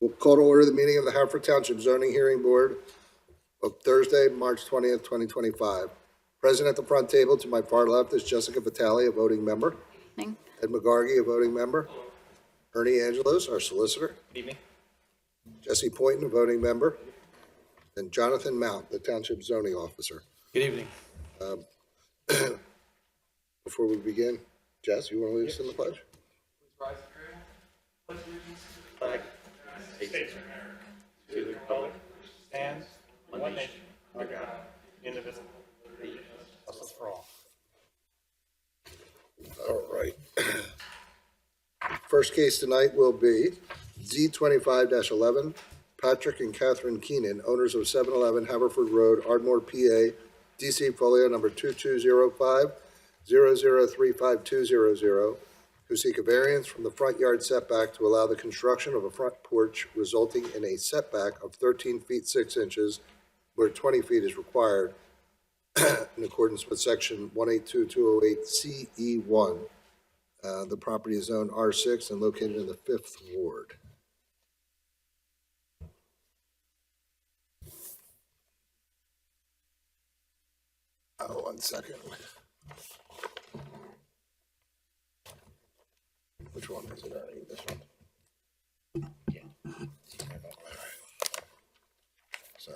We'll call to order the meeting of the Haverford Township Zoning Hearing Board of Thursday, March 20th, 2025. Present at the front table to my far left is Jessica Vitale, a voting member. Evening. Ed McGargy, a voting member. Ernie Angelos, our solicitor. Good evening. Jesse Poynton, a voting member. And Jonathan Mount, the Township Zoning Officer. Good evening. Before we begin, Jess, you want to lead us in the pledge? Flag. States of America. To the republic. Stands. One nation. Under God. Indivisible. Justice for all. All right. First case tonight will be Z25-11, Patrick and Catherine Keenan, owners of 711 Haverford Road, Ardmore, PA, DC folio number 2205-003520, who seek a variance from the front yard setback to allow the construction of a front porch resulting in a setback of 13 feet 6 inches where 20 feet is required in accordance with section 182208CE1. The property is zoned R6 and located in the 5th Ward. Oh, 1 second. Which one is it? This one? Yeah. So,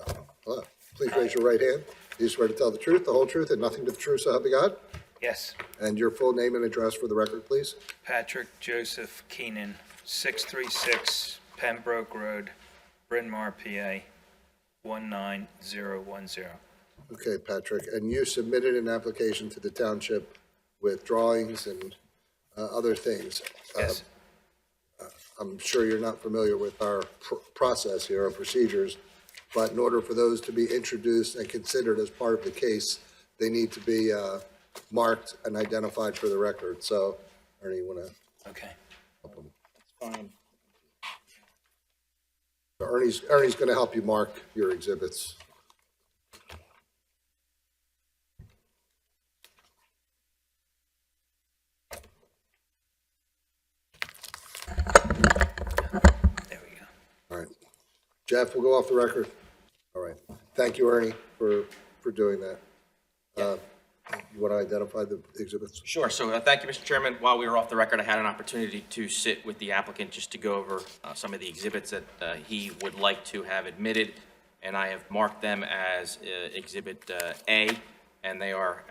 please raise your right hand. Do you swear to tell the truth, the whole truth, and nothing but the truth, so help you God? Yes, And your full name and address for the record, please? Patrick Joseph Keenan, 636 Pembroke Road, Bryn Mawr, PA, 19010. Okay, Patrick, and you submitted an application to the township with drawings and other things. Yes, I'm sure you're not familiar with our process here, our procedures, but in order for those to be introduced and considered as part of the case, they need to be marked and identified for the record. So, Ernie, you want to okay. help them? Fine. So Ernie's going to help you mark your exhibits. There we go. All right. Jeff, we'll go off the record. All right. Thank you, Ernie, for doing that. You want to identify the exhibits? Sure. So thank you, Mr. Chairman. While we were off the record, I had an opportunity to sit with the applicant just to go over some of the exhibits that he would like to have admitted, and I have marked them as Exhibit A, and they are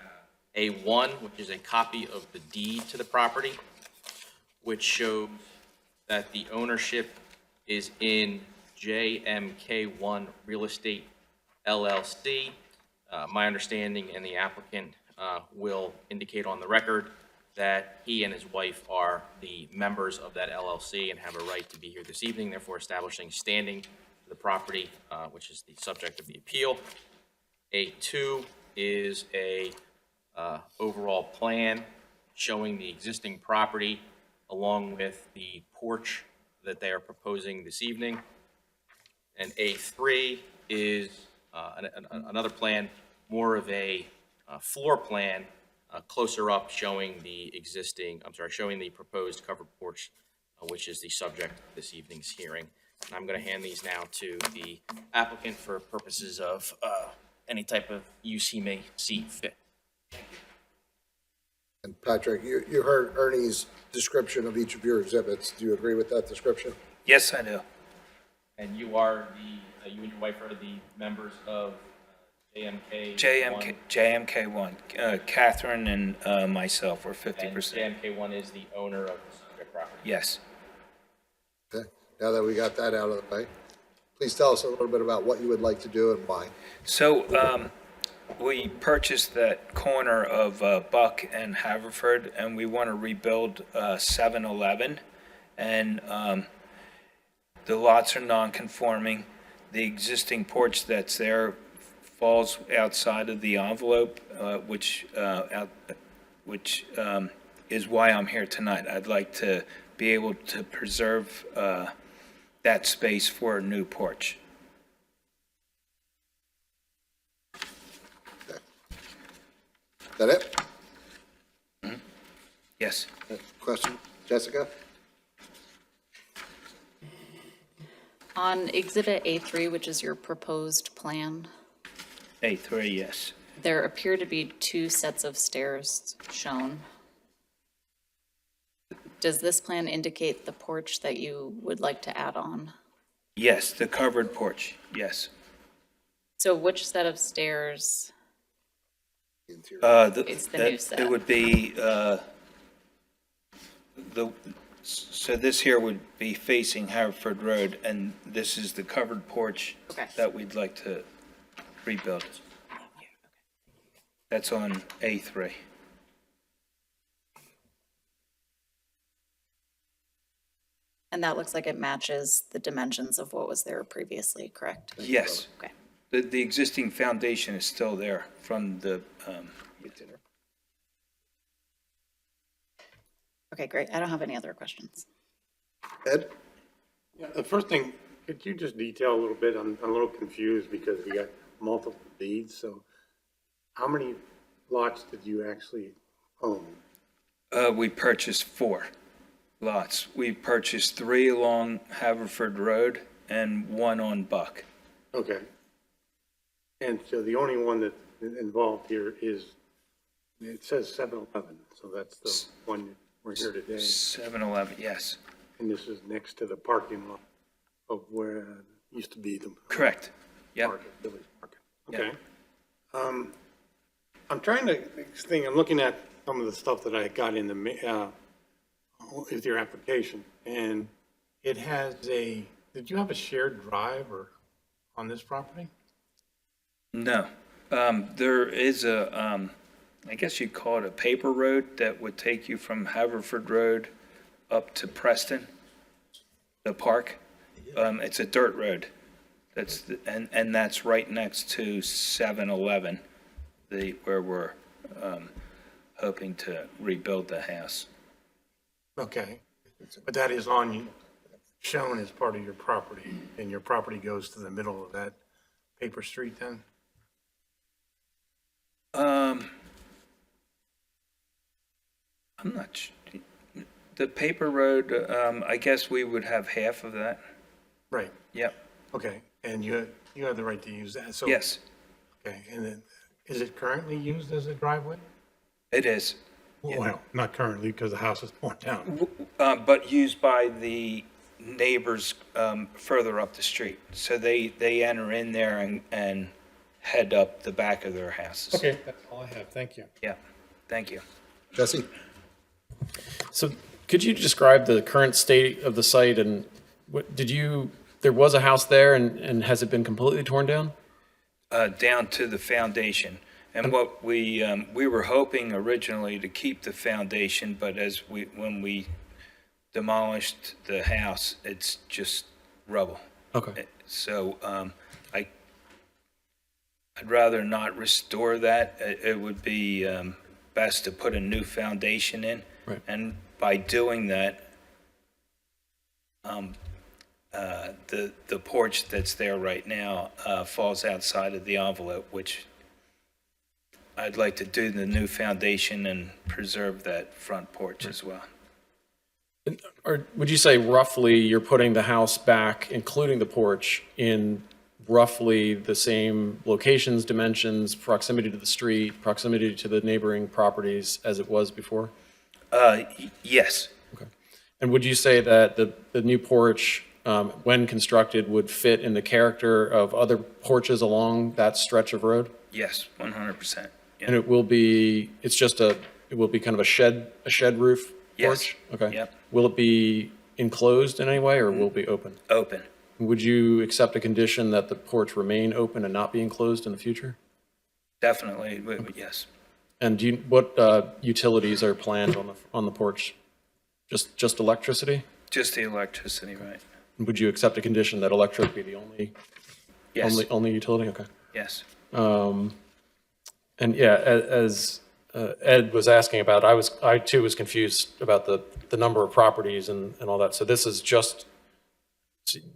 A1, which is a copy of the deed to the property, which shows that the ownership is in JMK1 Real Estate LLC. My understanding, and the applicant will indicate on the record, that he and his wife are the members of that LLC and have a right to be here this evening, therefore establishing standing to the property, which is the subject of the appeal. A2 is a overall plan showing the existing property along with the porch that they are proposing this evening. And A3 is another plan, more of a floor plan, closer up, showing the showing the proposed covered porch, which is the subject of this evening's hearing. And I'm going to hand these now to the applicant for purposes of any type of use he may see fit. And Patrick, you heard Ernie's description of each of your exhibits. Do you agree with that description? Yes, I do. And you are you and your wife are the members of JMK? JMK1. Catherine and myself were 50%. And JMK1 is the owner of the subject property? Yes. Okay. Now that we got that out of the way, please tell us a little bit about what you would like to do and why. So we purchased that corner of Buck and Haverford, and we want to rebuild 7-Eleven. And the lots are non-conforming. The existing porch that's there falls outside of the envelope, which is why I'm here tonight. I'd like to be able to preserve that space for a new porch. Is that it? Yes. Question, Jessica? On Exhibit A3, which is your proposed plan, A3, yes. there appear to be two sets of stairs shown. Does this plan indicate the porch that you would like to add on? Yes, the covered porch, yes. So which set of stairs? It's the new set. It would be, so this here would be facing Haverford Road, and this is the covered porch Okay. that we'd like to rebuild. That's on A3. And that looks like it matches the dimensions of what was there previously, correct? Yes. Okay. The existing foundation is still there from the, Okay, great. I don't have any other questions. Ed? Yeah, the first thing, could you just detail a little bit? I'm a little confused because we got multiple deeds, so how many lots did you actually own? we purchased 4 lots. We purchased 3 along Haverford Road and 1 on Buck. Okay. And so the only one that's involved here is, it says 7-Eleven, so that's the one we're here today. 7-Eleven, yes. And this is next to the parking lot of where used to be the Correct. Yep. market, village market. Okay. I'm trying to think, I'm looking at some of the stuff that I got in the, with your application, and it has did you have a shared drive or on this property? No. There is a, I guess you'd call it a paper road that would take you from Haverford Road up to Preston, the park. It's a dirt road. And that's right next to 7-Eleven, where we're hoping to rebuild the house. Okay, but that is shown as part of your property, and your property goes to the middle of that paper street then? I'm not, the paper road, I guess we would have half of that. Right, Yep, okay, and you have the right to use that, so. yes, Okay, and then, is it currently used as a driveway? it is. Well, not currently, because the house is torn down. But used by the neighbors further up the street. So they enter in there and head up the back of their houses. Okay, that's all I have, thank you. Yeah, thank you. Jesse? So could you describe the current state of the site and there was a house there and has it been completely torn down? Down to the foundation. And what we were hoping originally to keep the foundation, but when we demolished the house, it's just rubble. Okay. So I'd rather not restore that. It would be best to put a new foundation in. Right. And by doing that, the porch that's there right now falls outside of the envelope, which I'd like to do the new foundation and preserve that front porch as well. Or would you say roughly you're putting the house back, including the porch, in roughly the same locations, dimensions, proximity to the street, proximity to the neighboring properties as it was before? Yes, Okay. And would you say that the new porch, when constructed, would fit in the character of other porches along that stretch of road? yes, 100%. Yeah. And it will be kind of a shed roof Yes. porch? Okay. Yep. Will it be enclosed in any way or will it be open? Open. Would you accept a condition that the porch remain open and not be enclosed in the future? Definitely, yes. And what utilities are planned on the porch? Just electricity? Just the electricity, right? Would you accept a condition that electric be the Yes, only utility? Okay. yes. And yeah, as Ed was asking about, I too was confused about the number of properties and all that. So this is just,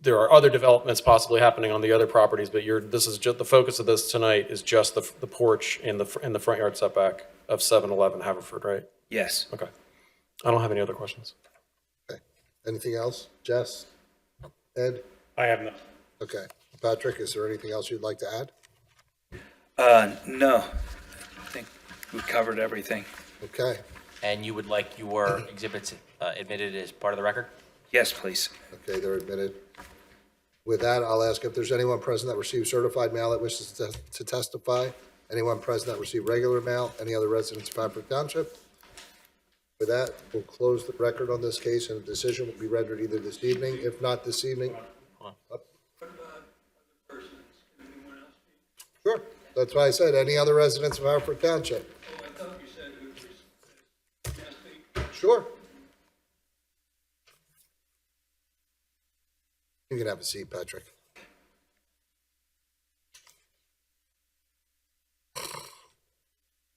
there are other developments possibly happening on the other properties, but this is just, the focus of this tonight is just the porch in the front yard setback of 7-Eleven Haverford, right? Yes. Okay. I don't have any other questions. Okay. Anything else? Jess? Ed? I have not. Okay. Patrick, is there anything else you'd like to add? No, I think we covered everything. Okay. And you would like your exhibits admitted as part of the record? Yes, please. Okay, they're admitted. With that, I'll ask if there's anyone present that received certified mail that wishes to testify. Anyone present that received regular mail? Any other residents of Haverford Township? With that, we'll close the record on this case, and a decision will be rendered either this evening, if not this evening. Sure, that's why I said, any other residents of Haverford Township? Sure. You can have a seat, Patrick.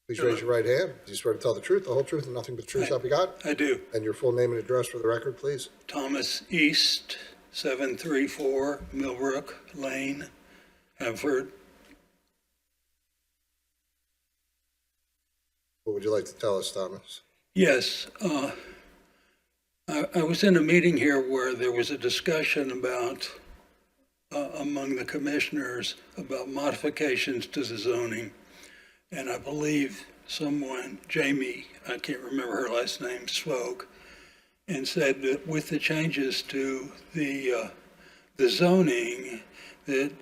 Please raise your right hand. Do you swear to tell the truth, the whole truth, and nothing but the truth, so help you God? I do. And your full name and address for the record, please? Thomas East, 734 Millbrook Lane, Haverford. What would you like to tell us, Thomas? Yes, I was in a meeting here where there was a discussion about, among the commissioners, about modifications to the zoning. And I believe someone, Jamie, I can't remember her last name, spoke and said that with the changes to the zoning, that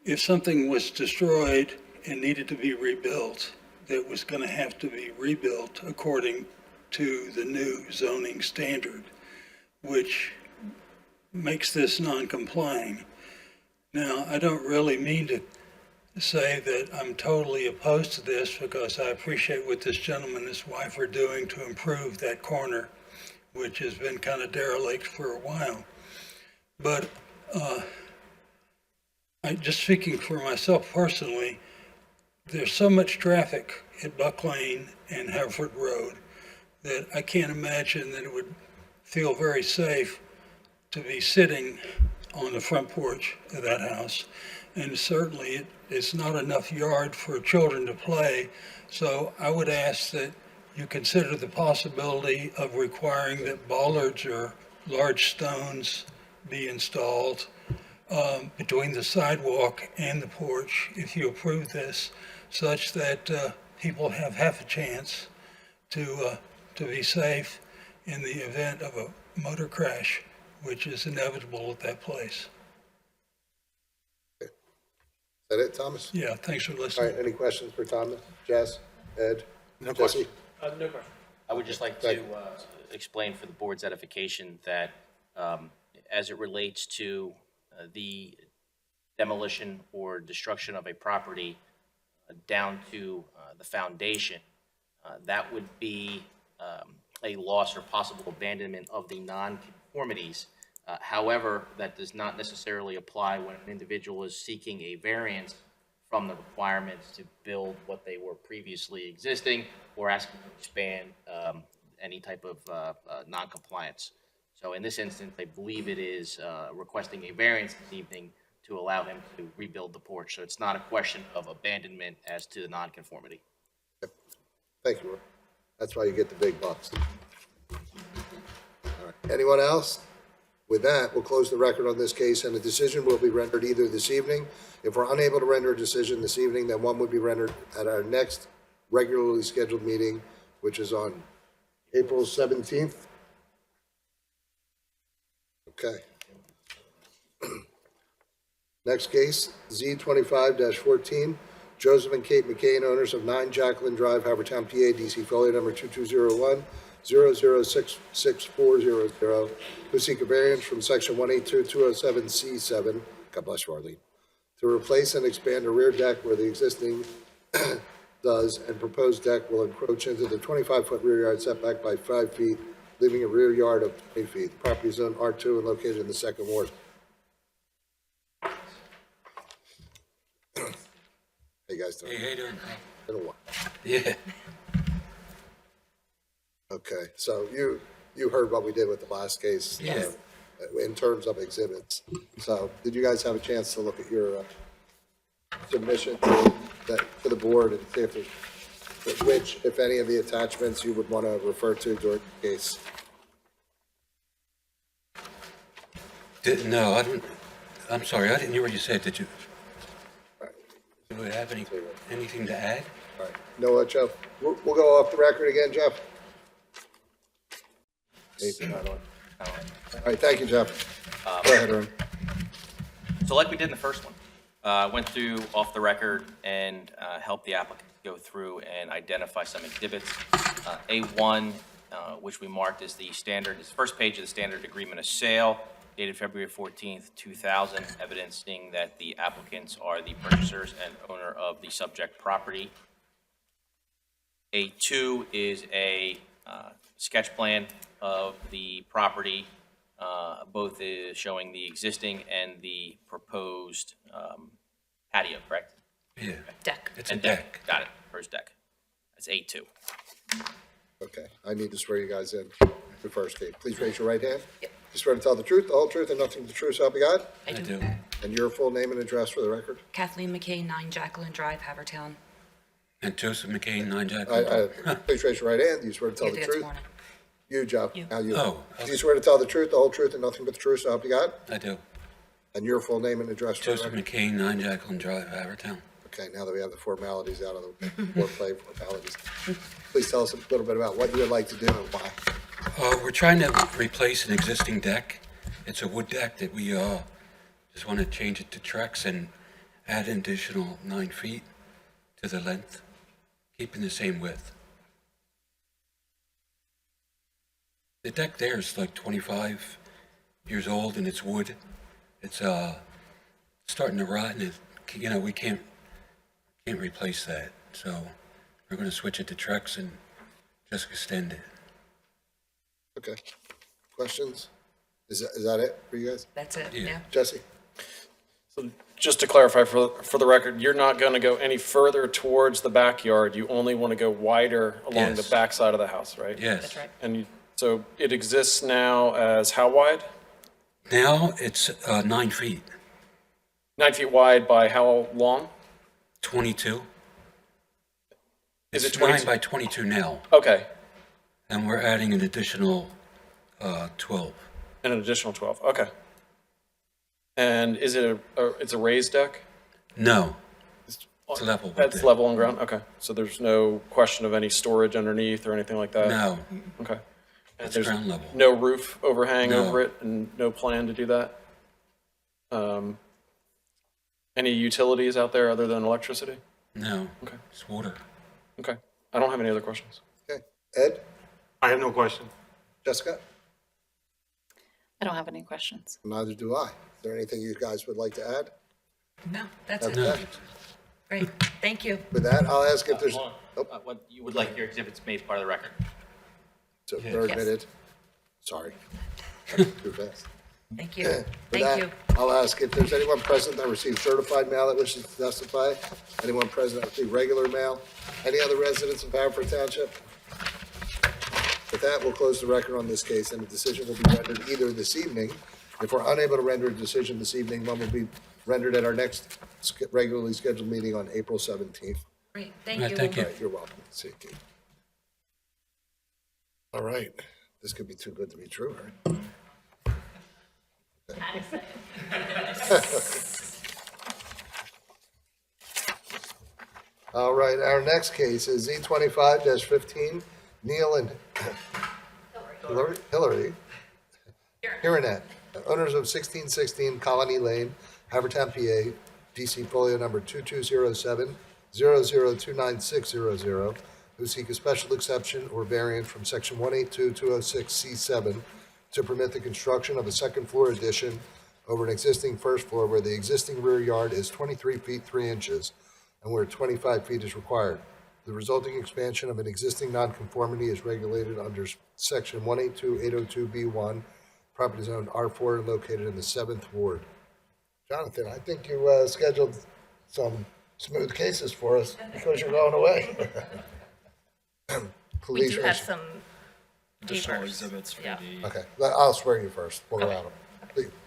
if something was destroyed and needed to be rebuilt, that was going to have to be rebuilt according to the new zoning standard, which makes this non-complying. Now, I don't really mean to say that I'm totally opposed to this, because I appreciate what this gentleman and his wife are doing to improve that corner, which has been kind of derelict for a while. But just speaking for myself personally, there's so much traffic at Buck Lane and Haverford Road that I can't imagine that it would feel very safe to be sitting on the front porch of that house. And certainly it's not enough yard for children to play. So I would ask that you consider the possibility of requiring that bollards or large stones be installed between the sidewalk and the porch, if you approve this, such that people have half a chance to be safe in the event of a motor crash, which is inevitable at that place. Is that it, Thomas? Yeah, thanks for All listening. right, any questions for Thomas? Jess? Ed? No Jesse? question. No question. I would just like to explain for the board's edification that as it relates to the demolition or destruction of a property down to the foundation, that would be a loss or possible abandonment of the non-conformities. However, that does not necessarily apply when an individual is seeking a variance from the requirements to build what they were previously existing, or asking to expand any type of non-compliance. So in this instance, I believe it is requesting a variance this evening to allow him to rebuild the porch. So it's not a question of abandonment as to the non-conformity. Thank you, Roy. That's why you get the big bucks. All right. Anyone else? With that, we'll close the record on this case, and a decision will be rendered either this evening. If we're unable to render a decision this evening, then one would be rendered at our next regularly scheduled meeting, which is on April 17th. Okay. Next case, Z25-14, Joseph and Kate McCain, owners of 9 Jacqueline Drive, Havertown, PA, DC folio number 2201-0066-400, who seek a variance from section 182-207C7, God bless you, Arlene, to replace and expand a rear deck where the existing does, and proposed deck will encroach into the 25-foot rear yard setback by 5 feet, leaving a rear yard of 20 feet. The property is zone R2 and located in the second ward. Hey, guys. Hey, how you doing? Been a while. Yeah. Okay, so you heard what we did with the last case. Yes. In terms of exhibits. So did you guys have a chance to look at your submission to the board and see if there's, which, if any of the attachments you would want to refer to during the case? No, I didn't. I'm sorry, I didn't hear what you said. Did you have anything to add? All right, no, Jeff, we'll go off the record again, Jeff. Eight's not on. All right, thank you, Jeff. Go ahead, Aaron. So like we did in the first one, went through off the record and helped the applicant go through and identify some exhibits. A1, which we marked as the standard, is the first page of the standard agreement of sale, dated February 14th, 2000, evidencing that the applicants are the purchasers and owner of the subject property. A2 is a sketch plan of the property, both is showing the existing and the proposed patio, correct? Yeah. Deck. It's a And deck. Got it, first deck. That's A2. Okay, I need to swear you guys in the first case. Please raise your right hand. You swear to tell the truth, the whole truth, and nothing but the truth, so help you God? I do. And your full name and address for the record? Kathleen McKay, 9 Jacqueline Drive, Havertown. And Joseph McCain, 9 Jackson. Please raise your right hand. Do you swear to tell You the have to get truth? sworn in. You, Jeff. You. Now you. Oh, Do you swear to tell the truth, the whole truth, and nothing but the truth, so help you God? I do. And your full name and address for the Joseph record? McCain, 9 Jacqueline Drive, Havertown. Okay, now that we have the formalities out of the foreplay formalities, please tell us a little bit about what you would like to do and why. We're trying to replace an existing deck. It's a wood deck that we just want to change it to Trex and add an additional 9 feet to the length, keeping the same width. The deck there is like 25 years old and it's wood. It's starting to rot and we can't replace that. So we're going to switch it to Trex and just extend it. Okay. Questions? Is that it for you guys? That's it, Yeah. yeah. Jesse? So just to clarify for the record, you're not going to go any further towards the backyard. You only want to go wider along the Yes. back side of the house, right? Yes. That's right. And so it exists now as how wide? Now it's 9 feet, 9 feet wide by how long? 22. Is It's it 22? 9 by 22 now, Okay, and we're adding an additional 12. and an additional 12, okay. And is it it's a raised deck? No, it's level. with That's it. level on ground, okay. So there's no question of any storage underneath or anything like that? No, Okay. And it's there's ground level. no roof overhang No. over it and no plan to do that? Any utilities out there other than electricity? No, Okay. it's water. Okay. I don't have any other questions. Okay. Ed? I have no question. Jessica? I don't have any questions. Neither do I. Is there anything you guys would like to add? No, that's it. No, Okay. Great, thank you. With that, I'll ask if there's, What you would like your exhibits made part of the record? so they're Yes. admitted. Sorry. Too fast. Thank you, With thank that, you. I'll ask if there's anyone present that received certified mail that wishes to testify. Anyone present that received regular mail? Any other residents of Haverford Township? With that, we'll close the record on this case, and the decision will be rendered either this evening. If we're unable to render a decision this evening, one will be rendered at our next regularly scheduled meeting on April 17th. Great, thank Right, you. thank you. All right, you're welcome. See you, Keith. All right, this could be too good to be true, right? All right, our next case is Z25-15, Neil and Hillary Hironet, owners of 1616 Colony Lane, Havertown, PA, DC folio number 2207-002960, who seek a special exception or variant from section 182-206C7 to permit the construction of a second floor addition over an existing first floor where the existing rear yard is 23 feet 3 inches and where 25 feet is required. The resulting expansion of an existing nonconformity is regulated under section 182-802B1, property zone R4 and located in the 7th Ward. Jonathan, I think you scheduled some smooth cases for us because you're going away. We Please do have raise- some Additional papers. exhibits for Yeah. the. Okay, I'll swear you first. We'll go at them.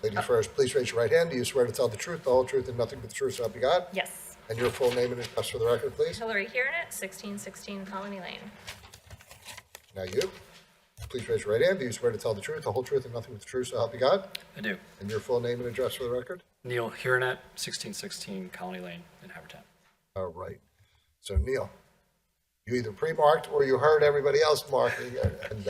Ladies first, please raise your right hand. Do you swear to tell the truth, the whole truth, and nothing but the truth, so help you God? Yes. And your full name and address for the record, please. Hillary Hironet, 1616 Colony Lane. Now you. Please raise your right hand. Do you swear to tell the truth, the whole truth, and nothing but the truth, so help you God? I do. And your full name and address for the record? Neil Hironet, 1616 Colony Lane in Haverford Township. All right. So Neil, you either pre-marked or you heard everybody else marking, and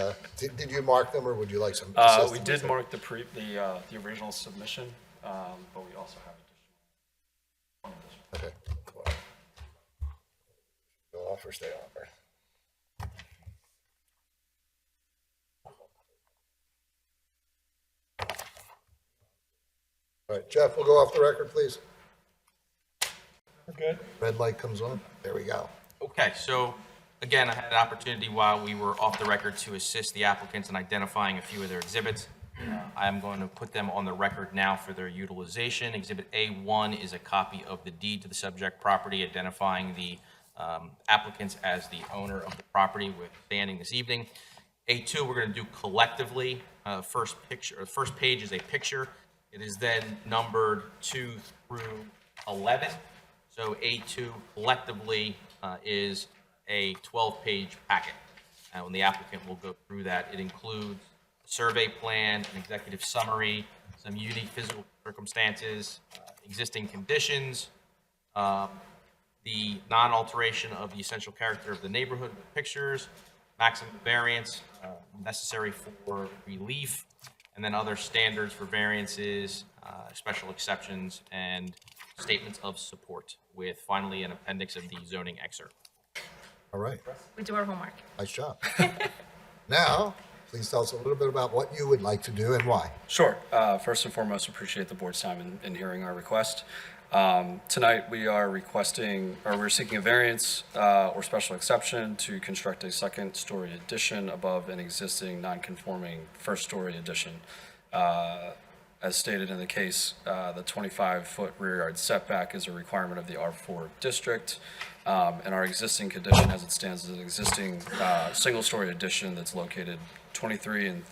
did you mark them, or would you like some assistance? We did mark the original submission, but we also have additional. Okay. Well, go off or stay on there. All right, Jeff, we'll go off the record, please. We're good. Red light comes on. There we go. Okay, so again, I had an opportunity while we were off the record to assist the applicants in identifying a few of their exhibits. I am going to put them on the record now for their utilization. Exhibit A1 is a copy of the deed to the subject property identifying the applicants as the owner of the property we're standing this evening. A2 we're going to do collectively. First page is a picture. It is then numbered 2 through 11. So A2 collectively is a 12-page packet. And when the applicant will go through that, it includes a survey plan, an executive summary, some unique physical circumstances, existing conditions, the non-alteration of the essential character of the neighborhood with pictures, maximum variance necessary for relief, and then other standards for variances, special exceptions, and statements of support, with finally an appendix of the zoning excerpt. All right. We do our homework. Nice job. Now, please tell us a little bit about what you would like to do and why. Sure. First and foremost, appreciate the board's time in hearing our request. Tonight, we are we're seeking a variance or special exception to construct a second-story addition above an existing non-conforming first-story addition. As stated in the case, the 25-foot rear yard setback is a requirement of the R4 district, and our existing condition as it stands is an existing single-story addition that's located 23 feet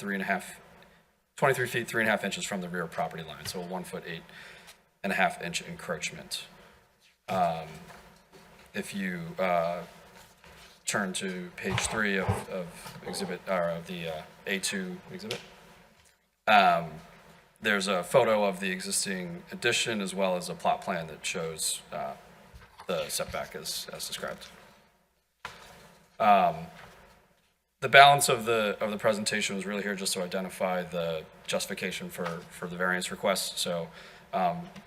3.5 inches from the rear property line, so a 1 foot 8.5 inch encroachment. If you turn to page 3 of exhibit, or of the A2 exhibit, there's a photo of the existing addition as well as a plot plan that shows the setback as described. The balance of the presentation was really here just to identify the justification for the variance request. So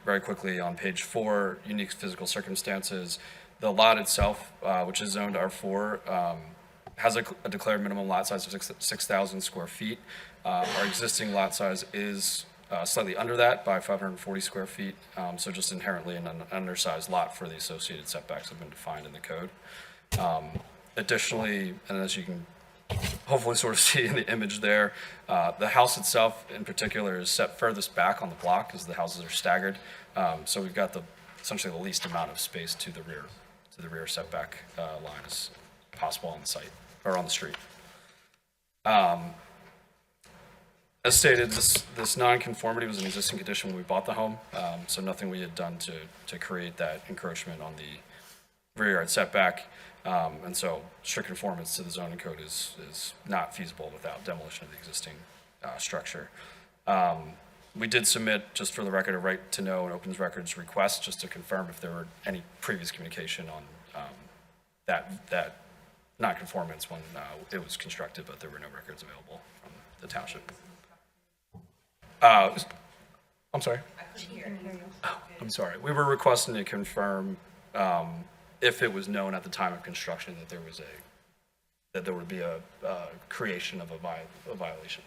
very quickly on page 4, unique physical circumstances, the lot itself, which is zoned R4, has a declared minimum lot size of 6,000 square feet. Our existing lot size is slightly under that by 540 square feet, so just inherently an undersized lot for the associated setbacks have been defined in the code. Additionally, and as you can hopefully sort of see in the image there, the house itself in particular is set furthest back on the block as the houses are staggered. So we've got essentially the least amount of space to the rear setback line as possible on the site or on the street. As stated, this non-conformity was an existing condition when we bought the home, so nothing we had done to create that encroachment on the rear yard setback, and so strict conformance to the zoning code is not feasible without demolition of the existing structure. We did submit, just for the record, a right to know and opens records request, just to confirm if there were any previous communication on that non-conformance when it was constructed, but there were no records available from the township. I'm sorry. Oh, I'm sorry. We were requesting to confirm if it was known at the time of construction that there would be a creation of a violation.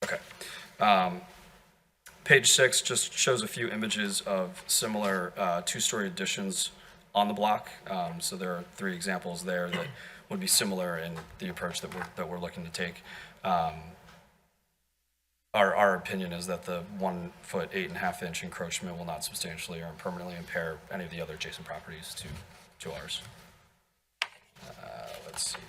Okay. Page 6 just shows a few images of similar two-story additions on the block. So there are 3 examples there that would be similar in the approach that we're looking to take. Our opinion is that the 1 foot 8.5 inch encroachment will not substantially or permanently impair any of the other adjacent properties to ours. Let's see.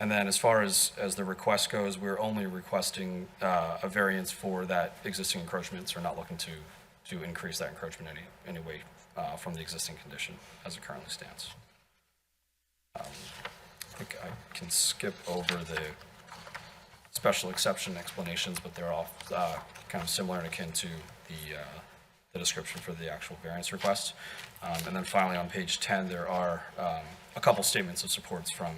And then as far as the request goes, we're only requesting a variance for that existing encroachment, so we're not looking to increase that encroachment any way from the existing condition as it currently stands. I think I can skip over the special exception explanations, but they're all kind of similar and akin to the description for the actual variance request. And then finally, on page 10, there are a couple statements of supports from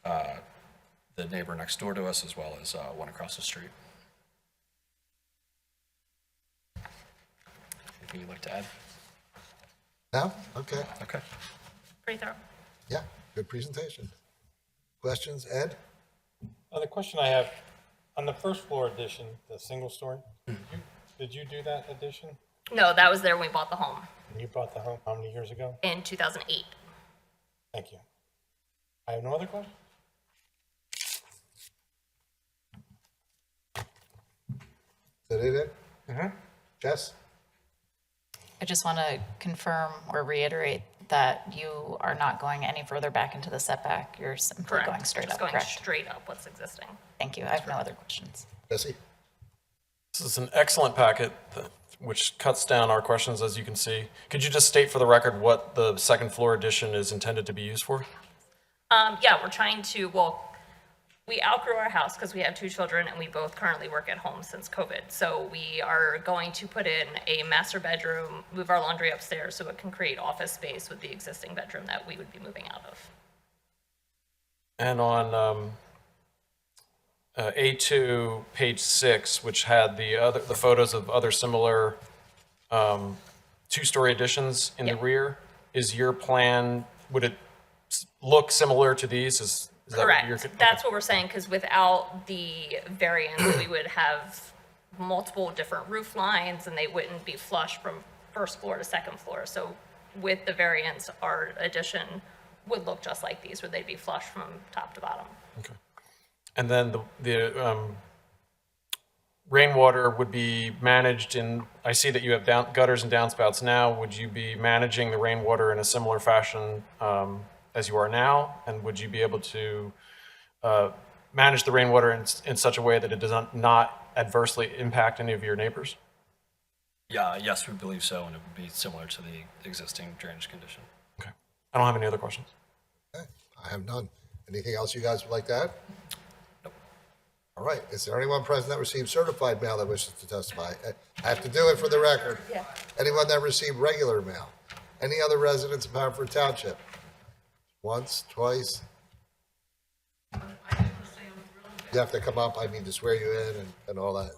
the neighbor next door to us, as well as one across the street. Anything you'd like to add? No? Okay. Okay. Pretty thorough. Yeah, good presentation. Questions, Ed? The question I have, on the first floor addition, the single story, did you do that addition? No, that was there when we bought the home And you bought the home how many years ago? in 2008. Thank you. I have no other questions. Is that it, Ed? Jess? I just want to confirm or reiterate that you are not going any further back into the setback. You're simply Correct. going straight Just up, going correct? straight up what's existing. Thank you. I have no other questions. Jesse? This is an excellent packet, which cuts down our questions, as you can see. Could you just state for the record what the second floor addition is intended to be used for? Yeah, we're trying to, well, we outgrew our house because we have 2 children and we both currently work at home since COVID. So we are going to put in a master bedroom, move our laundry upstairs so it can create office space with the existing bedroom that we would be moving out of. And on A2, page 6, which had the photos of other similar 2-story additions in the Yep. rear, is your plan, would it look similar to these? Is that what you're? Correct. That's what we're saying, because without the variance, we would have multiple different roof lines and they wouldn't be flush from first floor to second floor. So with the variance, our addition would look just like these, where they'd be flush from top to bottom. Okay. And then the rainwater would be managed in, I see that you have gutters and downspouts now. Would you be managing the rainwater in a similar fashion as you are now? And would you be able to manage the rainwater in such a way that it does not adversely impact any of your neighbors? Yeah, yes, we believe so, and it would be similar to the existing drainage condition. Okay. I don't have any other questions. Okay, I have none. Anything else you guys would like to add? All right, is there anyone present that received certified mail that wishes to testify? I have to do it for the record. Yeah. Anyone that received regular mail? Any other residents of Haverford Township? Once, twice? You have to come up, I mean, to swear you in and all that.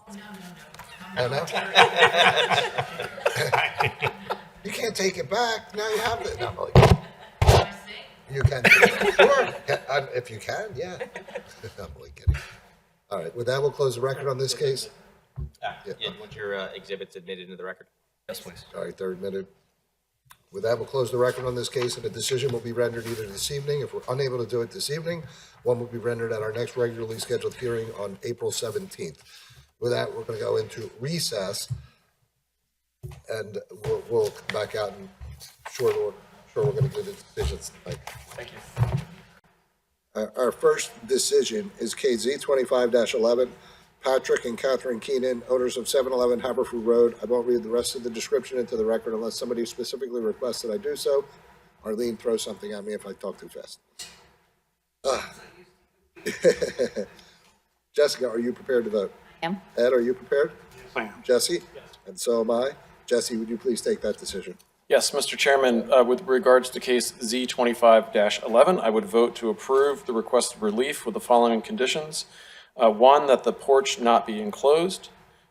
No, no. You can't take it back, now you have it. No, I'm only- You can, sure, if you can, yeah. I'm only kidding. All right, with that, we'll close the record on this case. Yeah, want your exhibits admitted into the record? Yes, please. All right, they're admitted. With that, we'll close the record on this case, and a decision will be rendered either this evening. If we're unable to do it this evening, one will be rendered at our next regularly scheduled hearing on April 17th. With that, we're going to go into recess, and we'll come back out in short order. Sure, we're going to do the decisions tonight. Thank you. Our first decision is KZ 25-11, Patrick and Catherine Keenan, owners of 711 Haverford Road. I won't read the rest of the description into the record unless somebody specifically requests that I do so. Arlene, throw something at me if I talk too fast. Jessica, are you prepared to vote? Am? Ed, are you prepared? Yes, I am. Jesse? Yes. And so am I. Jesse, would you please take that decision? Yes, Mr. Chairman, with regards to case Z 25-11, I would vote to approve the requested relief with the following conditions. 1, that the porch not be enclosed.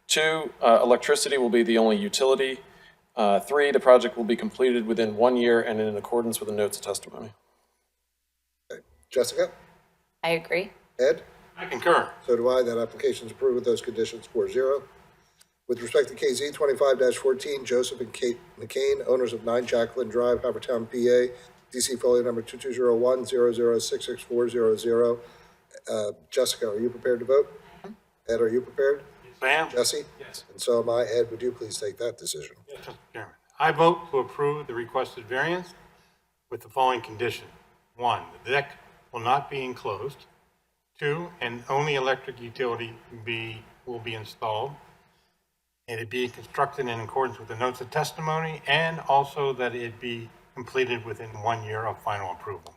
2, electricity will be the only utility. 3, the project will be completed within 1 year and in accordance with the notes of testimony. Okay. Jessica? I agree. Ed? I concur. So do I. That application is approved with those conditions 4-0. With respect to KZ 25-14, Joseph and Kate McCain, owners of 9 Jacqueline Drive, Havertown, PA, DC folio number 2201-0066400. Jessica, are you prepared to vote? Ed, are you prepared? Yes, I am. Jesse? Yes. And so am I. Ed, would you please take that decision? Yes, Mr. Chairman. I vote to approve the requested variance with the following condition. 1, the deck will not be enclosed. 2, and only electric utility will be installed. And it be constructed in accordance with the notes of testimony, and also that it be completed within 1 year of final approval.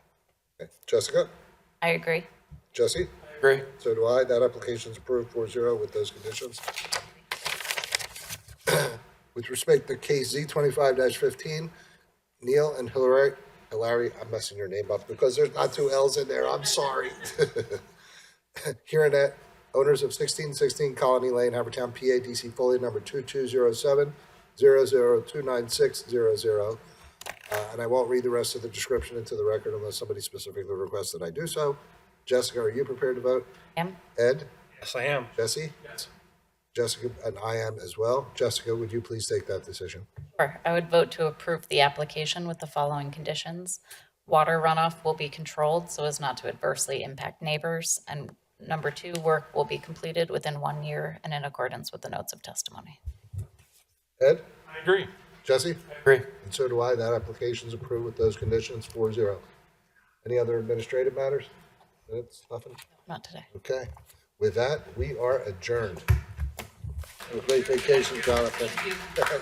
Okay. Jessica? I agree. Jesse? Agree. So do I. That application is approved 4-0 with those conditions. With respect to case Z 25-15, Neil and Hilary, I'm messing your name up because there's not two L's in there. I'm sorry. Herein, owners of 1616 Colony Lane, Haverford Town, PA, DC, Foley number 2207-0029600. And I won't read the rest of the description into the record unless somebody specifically requests that I do so. Jessica, are you prepared to vote? Am? Ed? Yes, I am. Jesse? Yes. Jessica, and I am as well. Jessica, would you please take that decision? Sure. I would vote to approve the application with the following conditions. Water runoff will be controlled so as not to adversely impact neighbors. And number 2, work will be completed within 1 year and in accordance with the notes of testimony. Ed? I agree. Jesse? I agree. And so do I. That application is approved with those conditions, 4-0. Any other administrative matters? Minutes? Nothing? Not today. Okay. With that, we are adjourned. Have a great vacation, Jonathan. Thank you.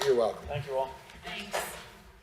You're welcome. Thank you all. Thanks.